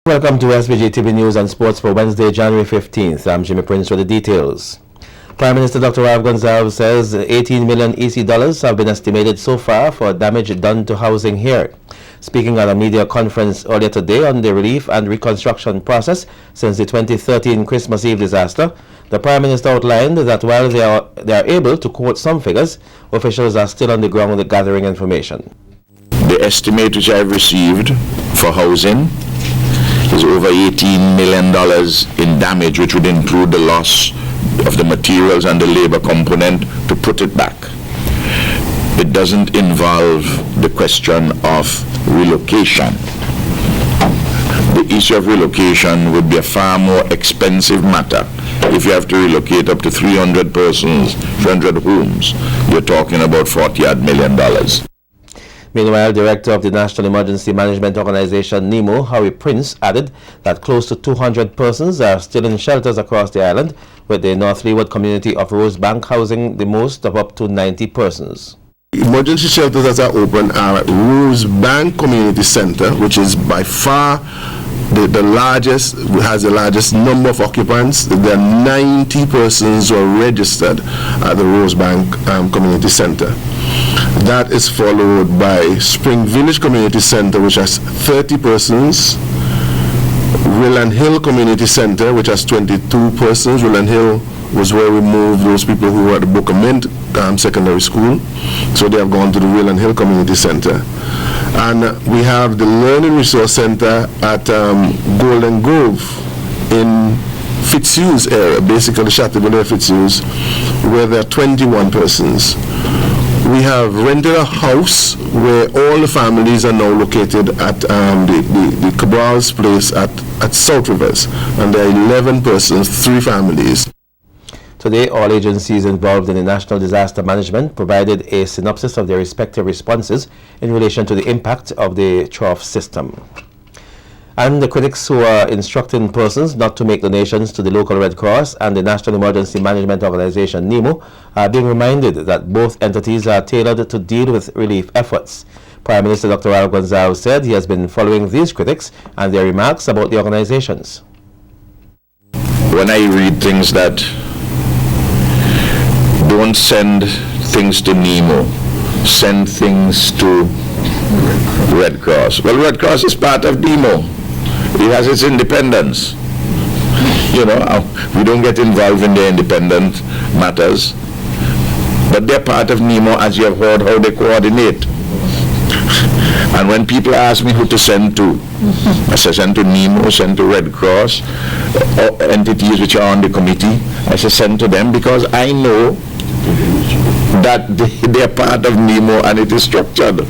Welcome to SVG-TV News and Sports for Wednesday, January 15th. I'm Jimmy Prince with the details. Prime Minister Dr. Ralph Gonsalves says 18 million EC dollars have been estimated so far for damage done to housing here. Speaking at a media conference earlier today on the relief and reconstruction process since the 2013 Christmas Eve disaster, the Prime Minister outlined that while they are able to quote some figures, officials are still on the ground gathering information. The estimate which I've received for housing is over $18 million in damage, which would include the loss of the materials and the labor component to put it back. It doesn't involve the question of relocation. The issue of relocation would be a far more expensive matter. If you have to relocate up to 300 persons, 300 homes, you're talking about $40 million. Meanwhile, Director of the National Emergency Management Organization, NEMO, Harry Prince, added that close to 200 persons are still in shelters across the island, with the North Leeward community of Rosebank housing the most of up to 90 persons. Emergency shelters that are open are at Rosebank Community Center, which is by far the largest, has the largest number of occupants. There are 90 persons who are registered at the Rosebank Community Center. That is followed by Spring Village Community Center, which has 30 persons. Willand Hill Community Center, which has 22 persons. Willand Hill was where we moved those people who were at the Booker Mint Secondary School. So they have gone to the Willand Hill Community Center. And we have the Learning Resource Center at Golden Grove in Fitzhugh's area, basically Chateaubriand Fitzhugh's, where there are 21 persons. We have rented a house where all the families are now located at the Cabral's place at South Rivers, and there are 11 persons, 3 families. Today, all agencies involved in the national disaster management provided a synopsis of their respective responses in relation to the impact of the trough system. And the critics who are instructing persons not to make donations to the local Red Cross and the National Emergency Management Organization, NEMO, are being reminded that both entities are tailored to deal with relief efforts. Prime Minister Dr. Ralph Gonsalves said he has been following these critics and their remarks about the organizations. When I read things that don't send things to NEMO, send things to Red Cross. Well, Red Cross is part of NEMO. It has its independence. You know, we don't get involved in their independent matters, but they're part of NEMO, as you have heard how they coordinate. And when people ask me who to send to, I say send to NEMO, send to Red Cross, entities which are on the committee, I say send to them, because I know that they're part of NEMO and it is structured.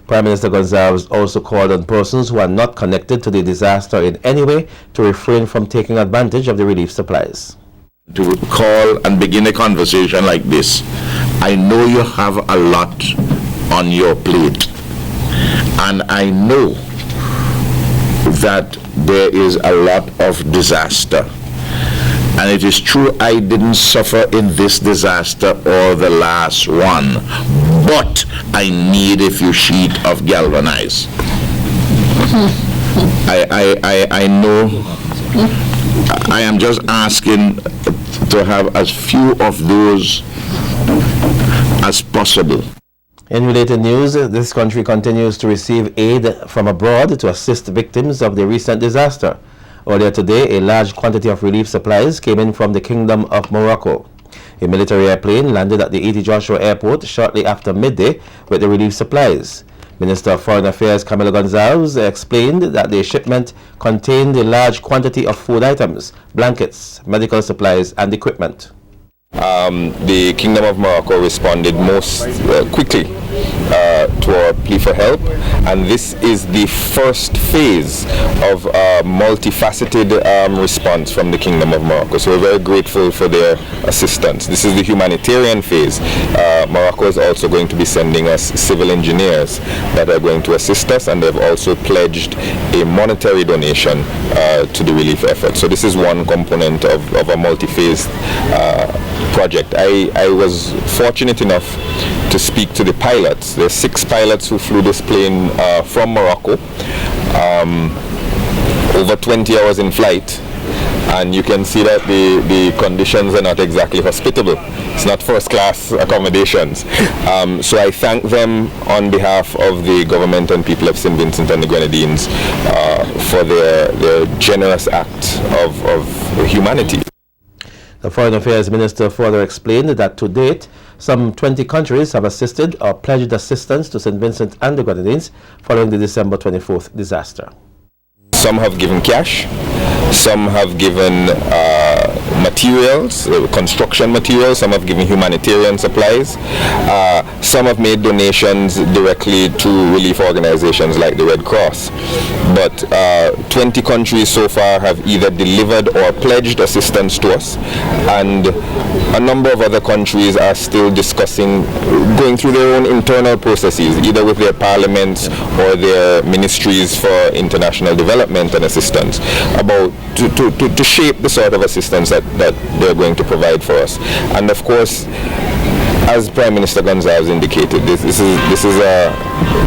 Prime Minister Gonsalves also called on persons who are not connected to the disaster in any way to refrain from taking advantage of the relief supplies. To call and begin a conversation like this, I know you have a lot on your plate, and I know that there is a lot of disaster. And it is true I didn't suffer in this disaster or the last one, but I need a few sheets of galvanized. I know I am just asking to have as few of those as possible. In related news, this country continues to receive aid from abroad to assist victims of the recent disaster. Earlier today, a large quantity of relief supplies came in from the Kingdom of Morocco. A military airplane landed at the E.T. Joshua Airport shortly after midday with the relief supplies. Minister of Foreign Affairs Camilo Gonsalves explained that the shipment contained a large quantity of food items, blankets, medical supplies and equipment. The Kingdom of Morocco responded most quickly to our plea for help, and this is the first phase of a multifaceted response from the Kingdom of Morocco. So we're very grateful for their assistance. This is the humanitarian phase. Morocco is also going to be sending us civil engineers that are going to assist us, and they've also pledged a monetary donation to the relief effort. So this is one component of a multi-phase project. I was fortunate enough to speak to the pilots. There are 6 pilots who flew this plane from Morocco. over 20 hours in flight, and you can see that the conditions are not exactly hospitable. It's not first class accommodations. So I thank them on behalf of the government and people of St. Vincent and the Grenadines for their generous act of humanity. The Foreign Affairs Minister further explained that to date, some 20 countries have assisted or pledged assistance to St. Vincent and the Grenadines following the December 24th disaster. Some have given cash, some have given materials, construction materials, some have given humanitarian supplies, some have made donations directly to relief organizations like the Red Cross. But 20 countries so far have either delivered or pledged assistance to us, and a number of other countries are still discussing, going through their own internal processes, either with their parliaments or their ministries for international development and assistance, about to shape the sort of assistance that they're going to provide for us. And of course, as Prime Minister Gonzalez indicated, this is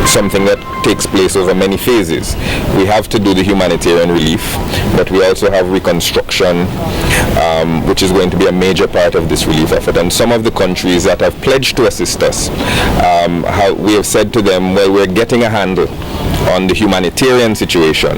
something that takes place over many phases. We have to do the humanitarian relief, but we also have reconstruction, which is going to be a major part of this relief effort. And some of the countries that have pledged to assist us, we have said to them, well, we're getting a handle on the humanitarian situation.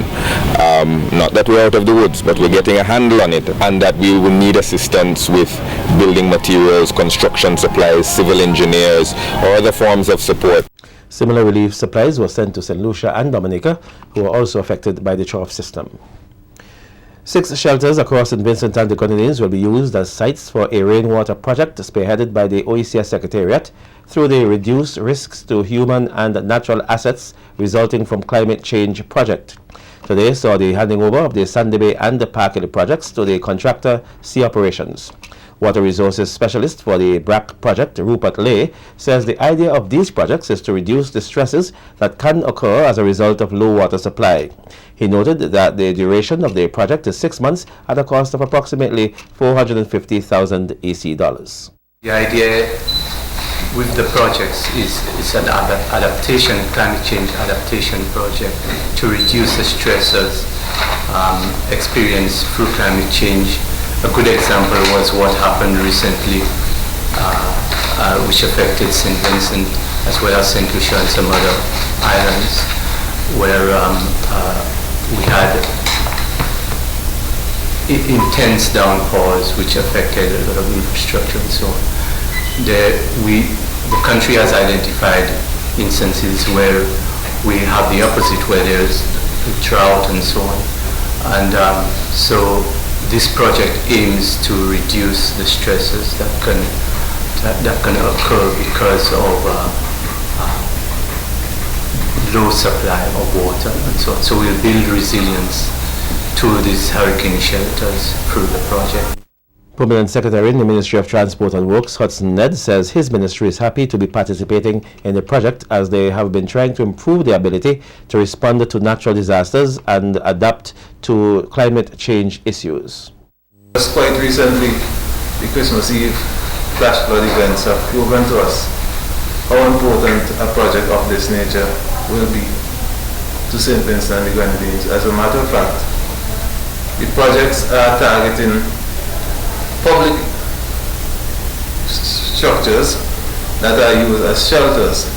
Not that we're out of the woods, but we're getting a handle on it, and that we will need assistance with building materials, construction supplies, civil engineers, or other forms of support. Similar relief supplies were sent to St. Lucia and Dominica, who were also affected by the trough system. 6 shelters across St. Vincent and the Grenadines will be used as sites for a rainwater project spearheaded by the OECS Secretariat through the Reduced Risks to Human and Natural Assets Resulting from Climate Change project. Today saw the handing over of the Sandy Bay and the Barclay projects to the contractor Sea Operations. Water Resources Specialist for the BRAC project, Rupert Lay, says the idea of these projects is to reduce the stresses that can occur as a result of low water supply. He noted that the duration of the project is 6 months at a cost of approximately $450,000 AC. The idea with the projects is an adaptation, climate change adaptation project to reduce the stresses experienced through climate change. A good example was what happened recently, which affected St. Vincent as well as St. Lucia and some other islands, where we had intense downpours which affected a lot of infrastructure and so on. The country has identified instances where we have the opposite, where there's drought and so on. And so this project aims to reduce the stresses that can occur because of low supply of water and so on. So we'll build resilience to these hurricane shelters through the project. Permanent Secretary in the Ministry of Transport and Works, Hudson Ned, says his ministry is happy to be participating in the project as they have been trying to improve their ability to respond to natural disasters and adapt to climate change issues. Just quite recently, the Christmas Eve flash flood events have proven to us how important a project of this nature will be to St. Vincent and the Grenadines. As a matter of fact, the projects are targeting public structures that are used as shelters,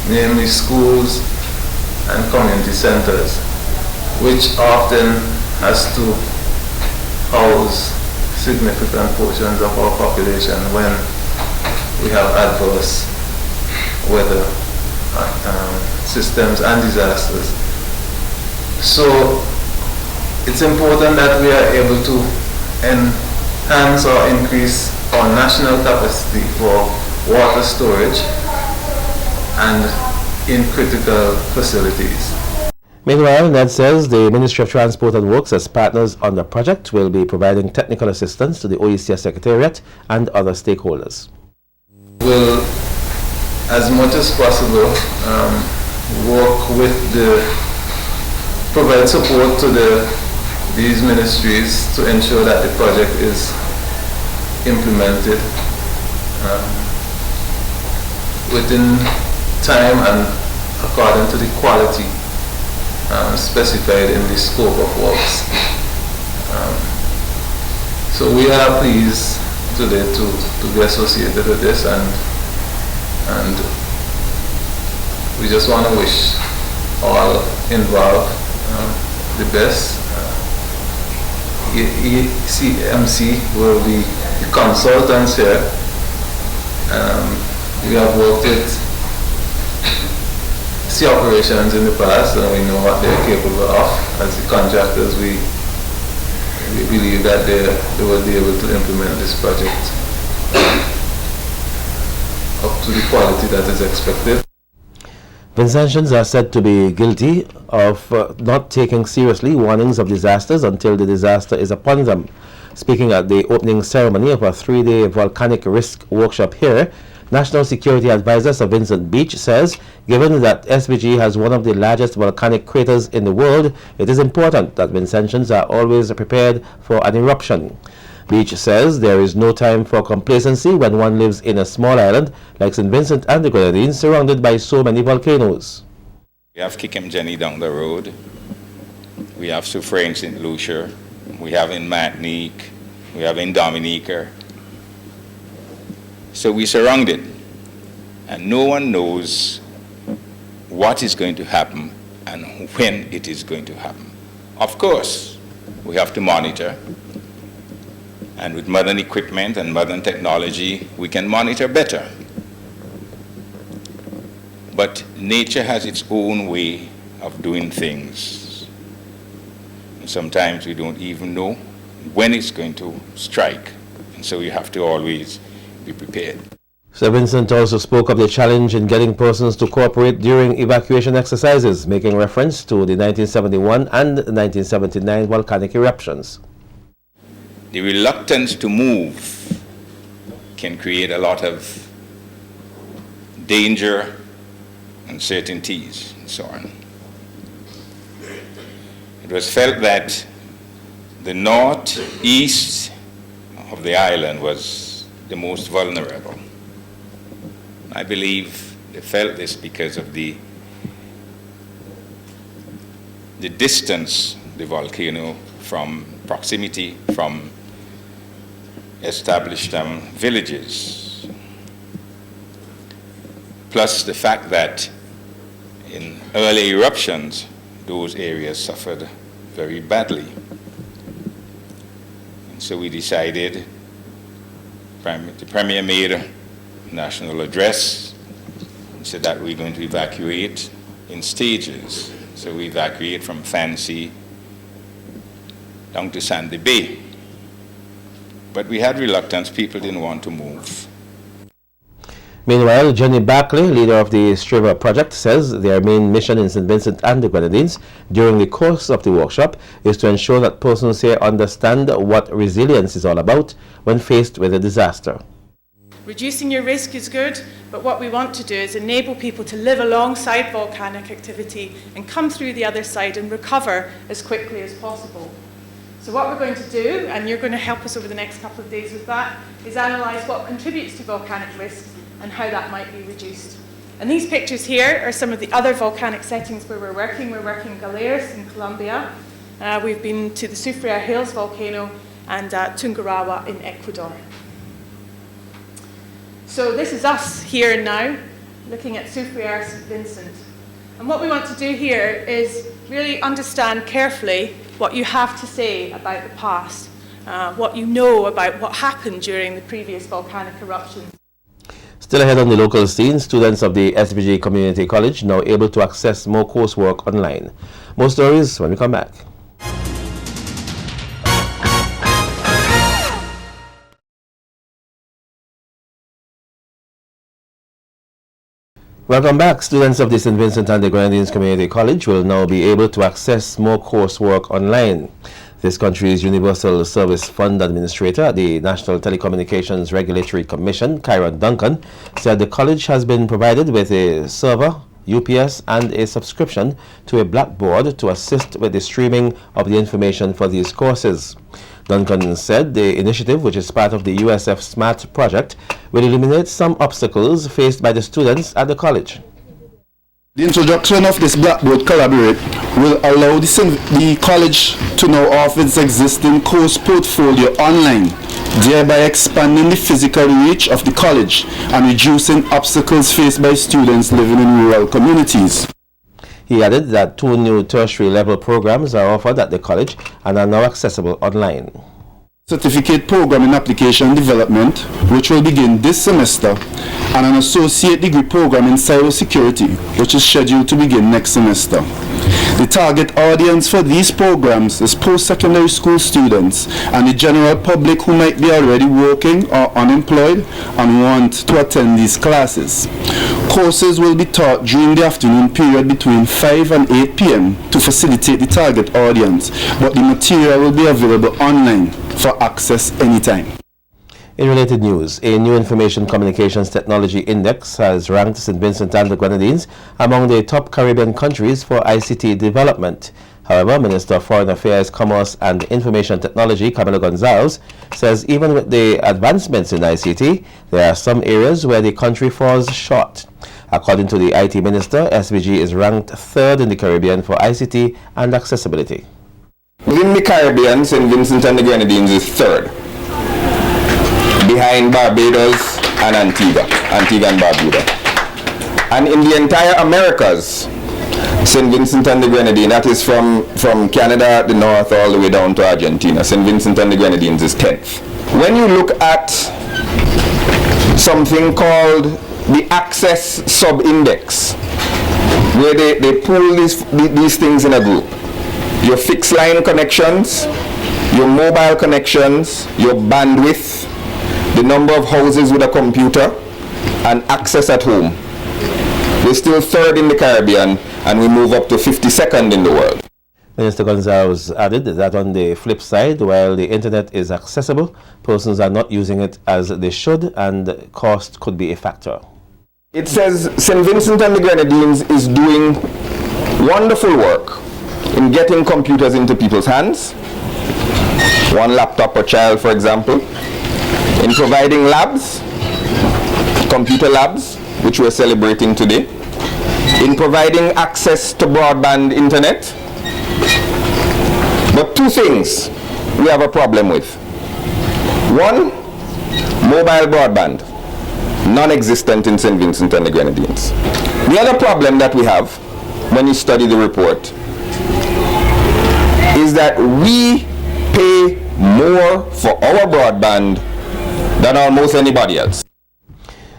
namely schools and community centers, which often has to house significant portions of our population when we have adverse weather systems and disasters. So it's important that we are able to enhance or increase our national capacity for water storage and in critical facilities. Meanwhile, Ned says the Ministry of Transport and Works, as partners on the project, will be providing technical assistance to the OECS Secretariat and other stakeholders. We'll, as much as possible, provide support to these ministries to ensure that the project is implemented within time and according to the quality specified in the scope of works. So we are pleased today to be associated with this, and we just want to wish all involved the best. ECMC will be the consultants here. We have worked with sea operations in the past, and we know what they're capable of. As the contractors, we believe that they will be able to implement this project up to the quality that is expected. Vincentians are said to be guilty of not taking seriously warnings of disasters until the disaster is upon them. Speaking at the opening ceremony of a 3-day volcanic risk workshop here, National Security Advisor Sir Vincent Beache says, given that SVG has one of the largest volcanic craters in the world, it is important that Vincentians are always prepared for an eruption. Beache says there is no time for complacency when one lives in a small island like St. Vincent and the Grenadines, surrounded by so many volcanoes. We have Kikim Jenni down the road. We have Soufrière in St. Lucia. We have in Martinique. We have in Dominica. So we're surrounded, and no one knows what is going to happen and when it is going to happen. Of course, we have to monitor, and with modern equipment and modern technology, we can monitor better. But nature has its own way of doing things. And sometimes we don't even know when it's going to strike, and so you have to always be prepared. Sir Vincent also spoke of the challenge in getting persons to cooperate during evacuation exercises, making reference to the 1971 and 1979 volcanic eruptions. The reluctance to move can create a lot of danger, uncertainties, and so on. It was felt that the northeast of the island was the most vulnerable. I believe they felt this because of the distance, the volcano, from proximity from established villages. Plus the fact that in early eruptions, those areas suffered very badly. And so we decided, the Premier made a national address and said that we're going to evacuate in stages. So we evacuate from Fancy down to Sandy Bay. But we had reluctance, people didn't want to move. Meanwhile, Jenni Barclay, leader of the STREVA project, says their main mission in St. Vincent and the Grenadines during the course of the workshop is to ensure that persons here understand what resilience is all about when faced with a disaster. Reducing your risk is good, but what we want to do is enable people to live alongside volcanic activity and come through the other side and recover as quickly as possible. So what we're going to do, and you're going to help us over the next couple of days with that, is analyse what contributes to volcanic risks and how that might be reduced. And these pictures here are some of the other volcanic settings where we're working. We're working in Galeras in Colombia. We've been to the Soufrière Hills volcano and Tungurahua in Ecuador. So this is us here and now, looking at Soufrière St. Vincent. And what we want to do here is really understand carefully what you have to say about the past, what you know about what happened during the previous volcanic eruptions. Still ahead on the local scene, students of the SVG Community College now able to access more coursework online. More stories when we come back. Welcome back. Students of the St. Vincent and the Grenadines Community College will now be able to access more coursework online. This country's Universal Service Fund Administrator at the National Telecommunications Regulatory Commission, Kyron Duncan, said the college has been provided with a server, UPS, and a subscription to a blackboard to assist with the streaming of the information for these courses. Duncan said the initiative, which is part of the USF SMART project, will eliminate some obstacles faced by the students at the college. The introduction of this Blackboard Collaborate will allow the college to now offer its existing course portfolio online, thereby expanding the physical reach of the college and reducing obstacles faced by students living in rural communities. He added that 2 new tertiary level programs are offered at the college and are now accessible online. Certificate Program in Application Development, which will begin this semester, and an Associate Degree Program in Cybersecurity, which is scheduled to begin next semester. The target audience for these programs is post-secondary school students and the general public who might be already working or unemployed and want to attend these classes. Courses will be taught during the afternoon period between 5 and 8 p.m. to facilitate the target audience, but the material will be available online for access anytime. In related news, a new Information Communications Technology Index has ranked St. Vincent and the Grenadines among the top Caribbean countries for ICT development. However, Minister of Foreign Affairs, Commerce and Information Technology, Camilo Gonzalez, says even with the advancements in ICT, there are some areas where the country falls short. According to the IT Minister, SVG is ranked 3rd in the Caribbean for ICT and accessibility. Within the Caribbean, St. Vincent and the Grenadines is 3rd, behind Barbados and Antigua and Barbuda. And in the entire Americas, St. Vincent and the Grenadines, that is from Canada, the north, all the way down to Argentina, St. Vincent and the Grenadines is 10th. When you look at something called the Access Sub-Index, where they pull these things in a group, your fixed line connections, your mobile connections, your bandwidth, the number of houses with a computer, and access at home. We're still 3rd in the Caribbean, and we move up to 52nd in the world. Minister Gonzalez added that on the flip side, while the internet is accessible, persons are not using it as they should, and cost could be a factor. It says St. Vincent and the Grenadines is doing wonderful work in getting computers into people's hands, 1 laptop per child, for example, in providing labs, computer labs, which we're celebrating today, in providing access to broadband internet. But 2 things we have a problem with. 1, mobile broadband, non-existent in St. Vincent and the Grenadines. The other problem that we have, when you study the report, is that we pay more for our broadband than almost anybody else.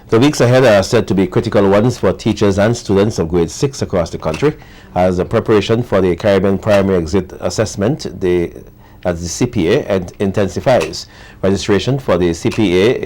The weeks ahead are said to be critical ones for teachers and students of grade 6 across the country as a preparation for the Caribbean Primary Exit Assessment, as the CPA intensifies. Registration for the CPA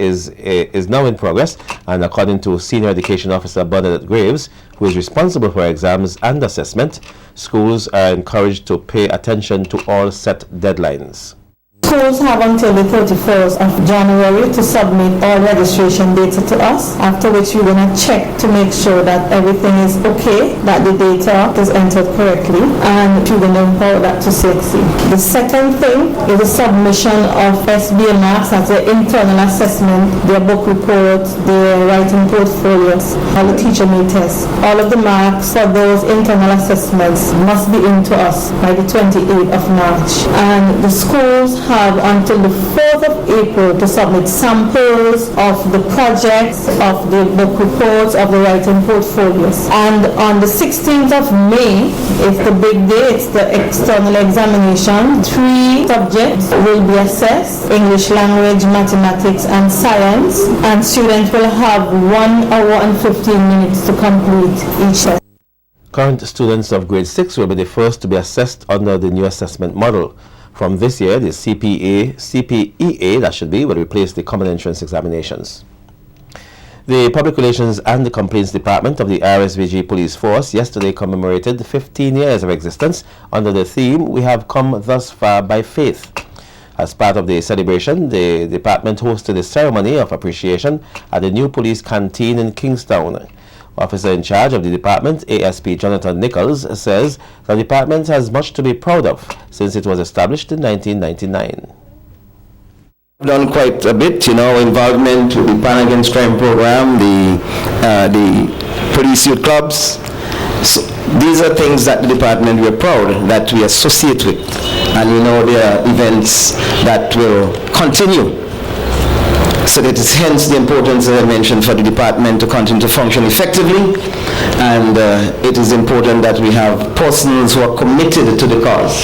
is now in progress, and according to Senior Education Officer Bernadette Greaves, who is responsible for exams and assessment, schools are encouraged to pay attention to all set deadlines. Schools have until the 31st of January to submit all registration data to us, after which we're going to check to make sure that everything is okay, that the data is entered correctly, and we're going to import that to succeed. The second thing is the submission of SBA marks, that's the internal assessment, their book reports, their writing portfolios, all the teacher made tests. All of the marks for those internal assessments must be into us by the 28th of March. And the schools have until the 4th of April to submit samples of the projects, of the book reports, of the writing portfolios. And on the 16th of May is the big day, it's the external examination. 3 subjects will be assessed: English language, mathematics, and science. And students will have 1 hour and 15 minutes to complete each test. Current students of grade 6 will be the first to be assessed under the new assessment model. From this year, the CPEA, that should be, will replace the common entrance examinations. The Public Relations and the Complaints Department of the RSVG Police Force yesterday commemorated 15 years of existence under the theme, "We have come thus far by faith." As part of the celebration, the department hosted a ceremony of appreciation at the new police canteen in Kingstown. Officer in charge of the department, ASP.Jonathan Nicholls, says the department has much to be proud of since it was established in 1999. We've done quite a bit, involvement with the Pan Against Crime program, the police youth clubs, So these are things that the department, we are proud that we associate with, and we know there are events that will continue. So that is hence the importance, as I mentioned, for the department to continue to function effectively, and it is important that we have persons who are committed to the cause.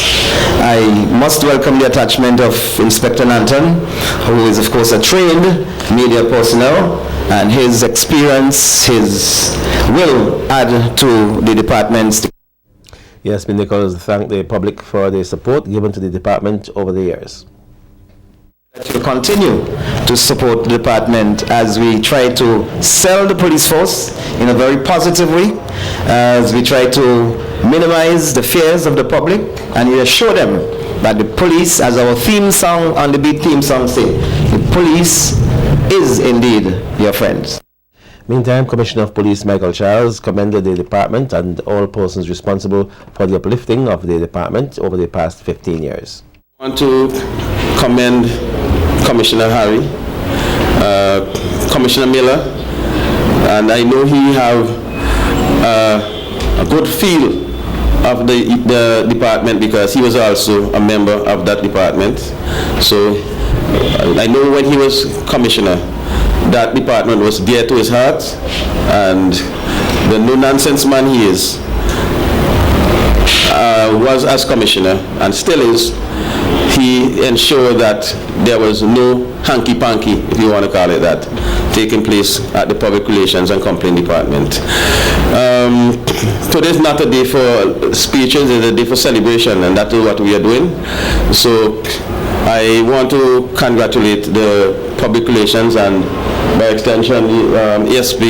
I must welcome the attachment of Inspector Nathan, who is of course a trained media personnel, and his experience, his will add to the department's. Yes, Mr. Nicholls thanked the public for the support given to the department over the years. That you continue to support the department as we try to sell the police force in a very positive way, as we try to minimize the fears of the public, and we assure them that the police, as our theme song on the Beat theme song say, the police is indeed your friends. Meantime, Commissioner of Police Michael Charles commended the department and all persons responsible for the uplifting of the department over the past 15 years. I want to commend Commissioner Harry, Commissioner Miller, and I know he have a good feel of the department because he was also a member of that department. So I know when he was commissioner, that department was dear to his heart, and the no-nonsense man he is, was as commissioner and still is. He ensured that there was no hanky-panky, if you want to call it that, taking place at the Public Relations and Complaint Department. Today is not a day for speeches, it's a day for celebration, and that is what we are doing. So I want to congratulate the Public Relations and by extension ASP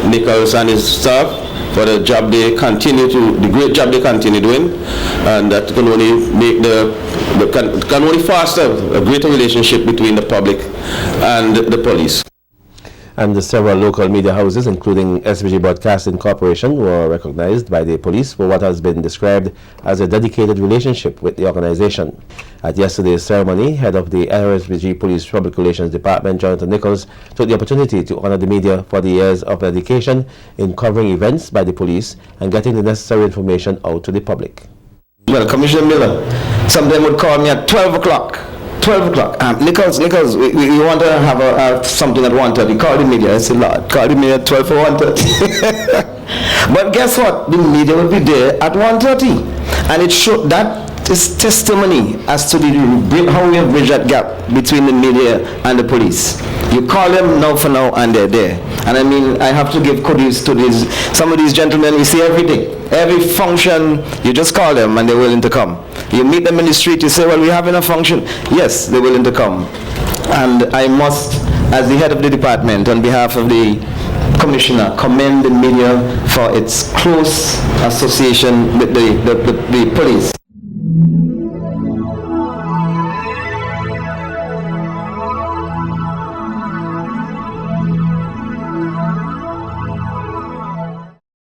Nicholls and his staff for the job they continue to, the great job they continue doing, and that can only make can only foster a greater relationship between the public and the police. And several local media houses, including SVG Broadcasting Corporation, were recognized by the police for what has been described as a dedicated relationship with the organization. At yesterday's ceremony, head of the SVG Police Public Relations Department, Jonathan Nicholls, took the opportunity to honor the media for the years of dedication in covering events by the police and getting the necessary information out to the public. Well, Commissioner Miller, some of them would call me at 12 o'clock. 12 o'clock. Nicholls, we want to have something at 1:30. He called the media. I said, Lord, call the media at 12 for 1:30. But guess what? The media will be there at 1:30. And it showed that is testimony as to how we have bridged that gap between the media and the police. You call them now for now and they're there. And I mean, I have to give kudos to some of these gentlemen we see every day. Every function, you just call them and they're willing to come. You meet them in the street, you say, well, we're having a function. Yes, they're willing to come. And I must, as the head of the department, on behalf of the Commissioner, commend the media for its close association with the police.